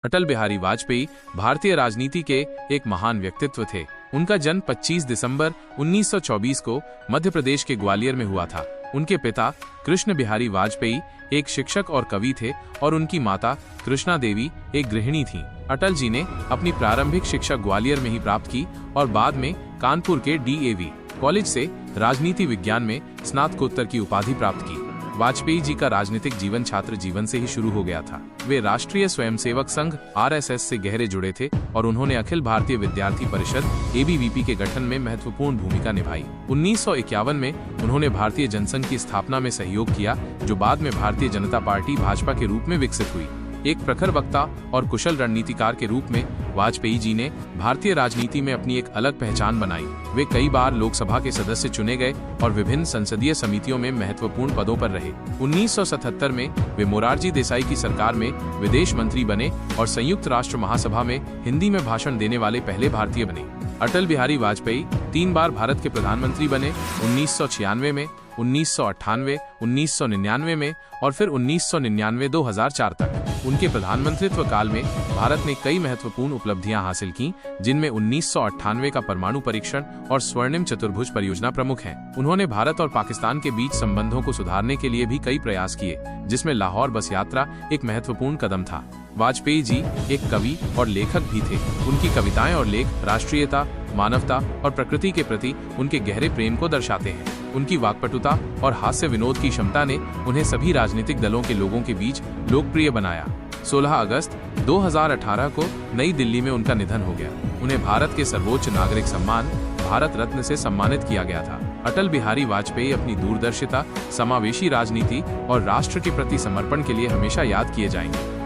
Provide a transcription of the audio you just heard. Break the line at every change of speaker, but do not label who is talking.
अटल बिहारी वाजपेयी भारतीय राजनीति के एक महान व्यक्तित्व थे। उनका जन्म 25 दिसंबर 1924 को मध्य प्रदेश के ग्वालियर में हुआ था। उनके पिता कृष्ण बिहारी वाजपेयी एक शिक्षक और कवि थे और उनकी माता कृष्णा देवी एक गृहिणी थीं। अटल जी ने अपनी प्रारंभिक शिक्षा ग्वालियर में ही प्राप्त की और बाद में कानपुर के DAV कॉलेज से राजनीति विज्ञान में स्नातकोत्तर की उपाधि प्राप्त की। वाजपेयी जी का राजनीतिक जीवन छात्र जीवन से ही शुरू हो गया था। वे राष्ट्रीय स्वयंसेवक संघ RSS से गहरे जुड़े थे और उन्होंने अखिल भारतीय विद्यार्थी परिषद ABVP के गठन में महत्वपूर्ण भूमिका निभाई। 1951 में उन्होंने भारतीय जनसंघ की स्थापना में सहयोग किया, जो बाद में भारतीय जनता पार्टी भाजपा के रूप में विकसित हुई। एक प्रखर वक्ता और कुशल रणनीतिकार के रूप में वाजपेयी जी ने भारतीय राजनीति में अपनी एक अलग पहचान बनाई। वे कई बार लोकसभा के सदस्य चुने गए और विभिन्न संसदीय समितियों में महत्वपूर्ण पदों पर रहे। 1977 में वे मोरारजी देसाई की सरकार में विदेश मंत्री बने और संयुक्त राष्ट्र महासभा में हिंदी में भाषण देने वाले पहले भारतीय बने। अटल बिहारी वाजपेयी 3 बार भारत के प्रधानमंत्री बने, 1996 में, 1998, 1999 में और फिर 1999-2004 तक। उनके प्रधानमंत्रित्व काल में भारत ने कई महत्वपूर्ण उपलब्धियां हासिल की, जिनमें 1998 का परमाणु परीक्षण और स्वर्णिम चतुर्भुज परियोजना प्रमुख हैं। उन्होंने भारत और पाकिस्तान के बीच संबंधों को सुधारने के लिए भी कई प्रयास किए, जिसमें लाहौर बस यात्रा एक महत्वपूर्ण कदम था। वाजपेयी जी एक कवि और लेखक भी थे। उनकी कविताएं और लेख राष्ट्रीयता, मानवता और प्रकृति के प्रति उनके गहरे प्रेम को दर्शाते हैं। उनकी वाक्पटुता और हास्य विनोद की क्षमता ने उन्हें सभी राजनीतिक दलों के लोगों के बीच लोकप्रिय बनाया। 16 अगस्त 2018 को नई दिल्ली में उनका निधन हो गया। उन्हें भारत के सर्वोच्च नागरिक सम्मान भारत रत्न से सम्मानित किया गया था। अटल बिहारी वाजपेयी अपनी दूरदर्शिता, समावेशी राजनीति और राष्ट्र के प्रति समर्पण के लिए हमेशा याद किए जाएंगे।